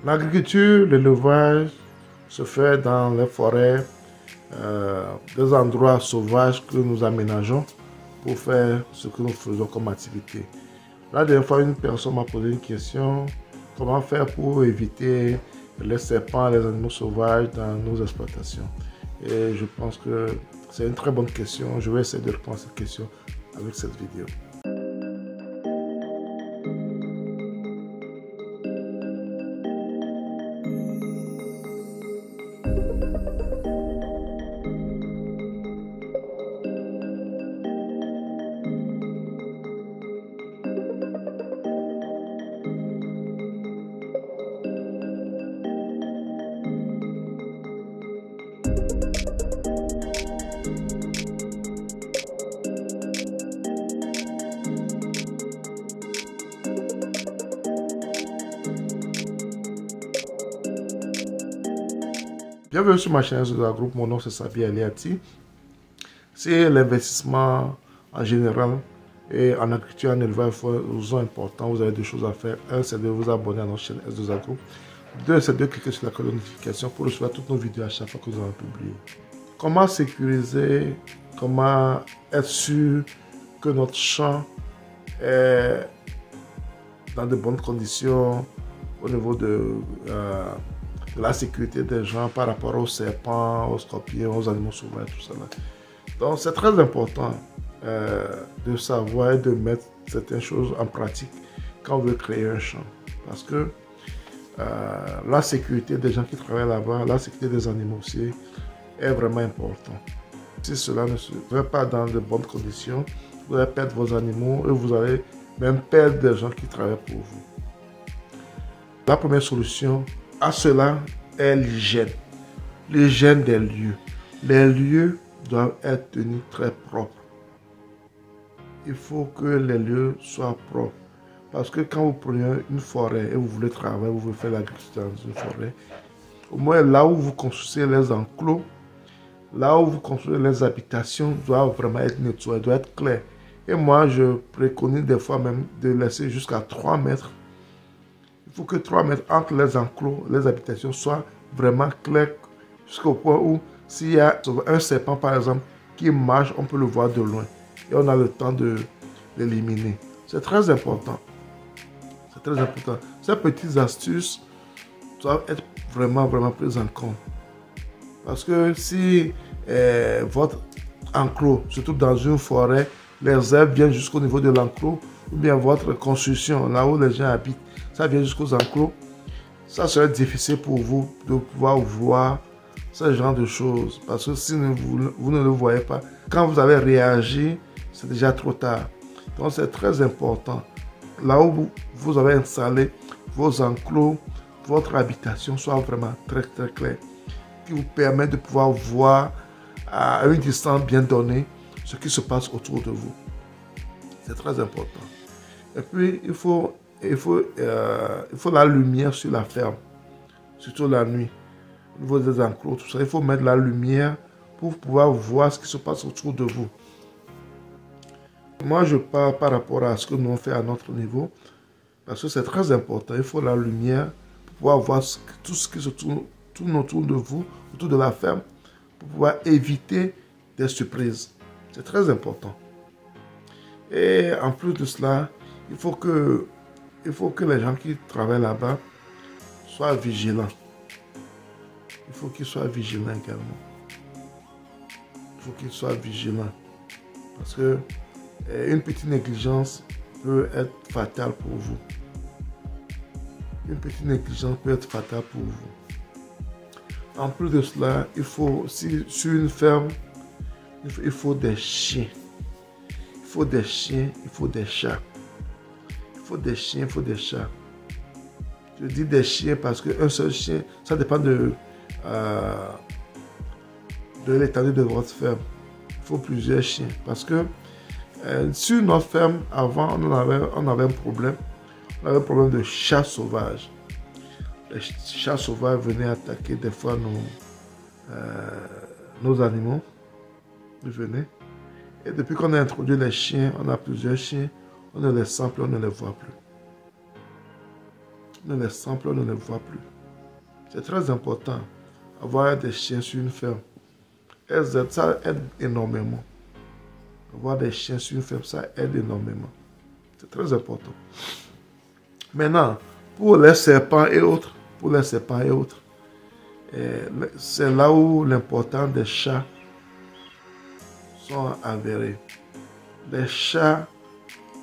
L'agriculture, l'élevage se fait dans les forêts, des endroits sauvages que nous aménageons pour faire ce que nous faisons comme activité. La dernière fois, une personne m'a posé une question, comment faire pour éviter les serpents, les animaux sauvages dans nos exploitations. Et je pense que c'est une très bonne question. Je vais essayer de répondre à cette question avec cette vidéo. Bienvenue sur ma chaîne de groupe, mon nom c'est Sabi Aliati. C'est l'investissement en général et en agriculture, en élevage, c'est important. Vous avez deux choses à faire. Un, c'est de vous abonner à notre chaîne S2A Group. Deux, c'est de cliquer sur la cloche de notification pour recevoir toutes nos vidéos à chaque fois que nous allons publier. Comment sécuriser, comment être sûr que notre champ est dans de bonnes conditions au niveau de la sécurité des gens par rapport aux serpents, aux scorpions, aux animaux sauvages, tout ça. Donc c'est très important de savoir et de mettre certaines choses en pratique quand on veut créer un champ. Parce que la sécurité des gens qui travaillent là-bas, la sécurité des animaux aussi est vraiment importante. Si cela ne se fait pas dans de bonnes conditions, vous allez perdre vos animaux et vous allez même perdre des gens qui travaillent pour vous. La première solution à cela est l'hygiène. L'hygiène des lieux. Les lieux doivent être tenus très propres. Il faut que les lieux soient propres. Parce que quand vous prenez une forêt et vous voulez travailler, vous voulez faire l'agriculture dans une forêt, au moins là où vous construisez les enclos, là où vous construisez les habitations, doivent vraiment être nettoyées, doivent être claires. Et moi, je préconise des fois même de laisser jusqu'à 3 mètres. Il faut que 3 mètres entre les enclos, les habitations soient vraiment claires jusqu'au point où s'il y a un serpent par exemple qui marche, on peut le voir de loin et on a le temps de l'éliminer. C'est très important. C'est très important. Ces petites astuces doivent être vraiment prises en compte. Parce que si votre enclos, surtout dans une forêt, les herbes viennent jusqu'au niveau de l'enclos, ou bien votre construction, là où les gens habitent, ça vient jusqu'aux enclos, ça serait difficile pour vous de pouvoir voir ce genre de choses. Parce que si vous ne le voyez pas, quand vous allez réagir, c'est déjà trop tard. Donc c'est très important. Là où vous avez installé vos enclos, votre habitation soit vraiment très claire, qui vous permet de pouvoir voir à une distance bien donnée ce qui se passe autour de vous. C'est très important. Et puis, il faut la lumière sur la ferme, surtout la nuit. Au niveau des enclos, tout ça, il faut mettre la lumière pour pouvoir voir ce qui se passe autour de vous. Moi, je parle par rapport à ce que nous on fait à notre niveau, parce que c'est très important. Il faut la lumière pour pouvoir voir tout ce qui se tourne autour de vous, autour de la ferme, pour pouvoir éviter des surprises. C'est très important. Et en plus de cela, il faut que les gens qui travaillent là-bas soient vigilants. Il faut qu'ils soient vigilants également. Il faut qu'ils soient vigilants. Parce que une petite négligence peut être fatale pour vous. Une petite négligence peut être fatale pour vous. En plus de cela, il faut, si sur une ferme, il faut des chiens. Il faut des chiens, il faut des chats. Il faut des chiens, il faut des chats. Je dis des chiens parce qu'un seul chien, ça dépend de l'étendue de votre ferme. Il faut plusieurs chiens. Parce que sur notre ferme, avant, on avait un problème. On avait un problème de chats sauvages. Les chats sauvages venaient attaquer des fois nos animaux. Ils venaient. Et depuis qu'on a introduit les chiens, on a plusieurs chiens, on ne les sent plus, on ne les voit plus. ne les sent plus, on ne les voit plus. C'est très important. Avoir des chiens sur une ferme, ça aide énormément. Avoir des chiens sur une ferme, ça aide énormément. C'est très important. Maintenant, pour les serpents et autres, c'est là où l'importance des chats sont avérés. Les chats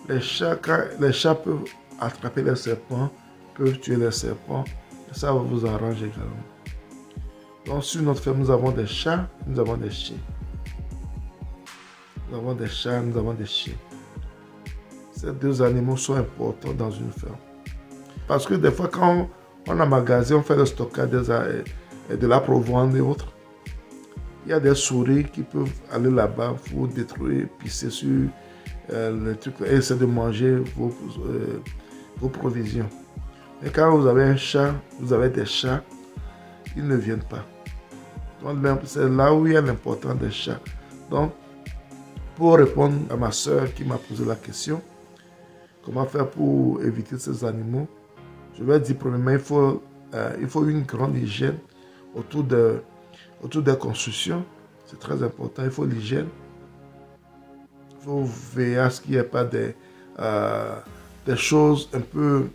peuvent attraper les serpents, peuvent tuer les serpents, et ça va vous arranger également. Donc sur notre ferme, nous avons des chats, nous avons des chiens. Nous avons des chats, nous avons des chiens. Ces deux animaux sont importants dans une ferme. Parce que des fois, quand on emmagasine, on fait le stockage de la provende et autres, il y a des souris qui peuvent aller là-bas pour détruire, pisser sur les trucs et essayer de manger vos provisions. Et quand vous avez un chat, vous avez des chats, ils ne viennent pas. Donc c'est là où il y a l'importance des chats. Donc, pour répondre à ma soeur qui m'a posé la question, comment faire pour éviter ces animaux, je vais dire premièrement, il faut une grande hygiène autour des constructions. C'est très important, il faut l'hygiène. Il faut veiller à ce qu'il n'y ait pas des choses un peu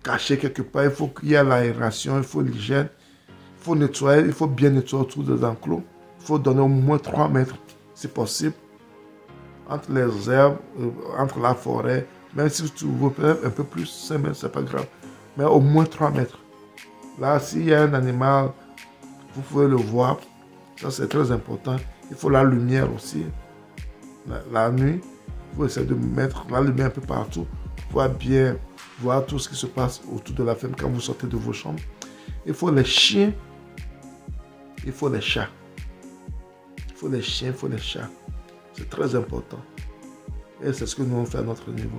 cachées quelque part. Il faut qu'il y ait l'aération, il faut l'hygiène. Il faut nettoyer, il faut bien nettoyer autour des enclos. Il faut donner au moins 3 mètres, si possible, entre les herbes, entre la forêt. Même si vous pouvez un peu plus, 5 mètres, c'est pas grave. Mais au moins 3 mètres. Là, s'il y a un animal, vous pouvez le voir. Ça, c'est très important. Il faut la lumière aussi. La nuit, il faut essayer de mettre la lumière un peu partout pour bien voir tout ce qui se passe autour de la ferme quand vous sortez de vos chambres. Il faut les chiens. Il faut les chats. Il faut les chiens, il faut les chats. C'est très important. Et c'est ce que nous on fait à notre niveau.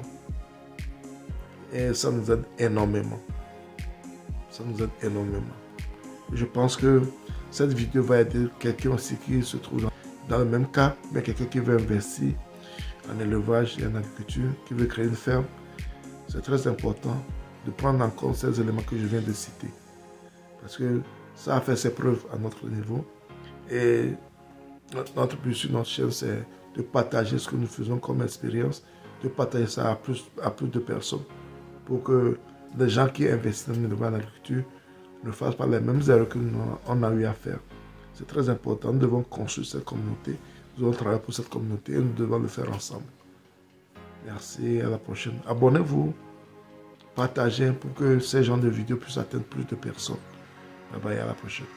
Et ça nous aide énormément. Ça nous aide énormément. Je pense que cette vidéo va aider quelqu'un aussi qui se trouve dans le même cas, mais quelqu'un qui veut investir en élevage et en agriculture, qui veut créer une ferme. C'est très important de prendre en compte ces éléments que je viens de citer. Parce que ça a fait ses preuves à notre niveau. Et notre but sur notre chaîne, c'est de partager ce que nous faisons comme expérience, de partager ça à plus de personnes pour que les gens qui investissent dans l'élevage et l'agriculture ne fassent pas les mêmes erreurs que nous on a eu à faire. C'est très important. Nous devons construire cette communauté. Nous devons travailler pour cette communauté et nous devons le faire ensemble. Merci, à la prochaine. Abonnez-vous, partagez pour que ces genres de vidéos puissent atteindre plus de personnes. Bye bye, à la prochaine.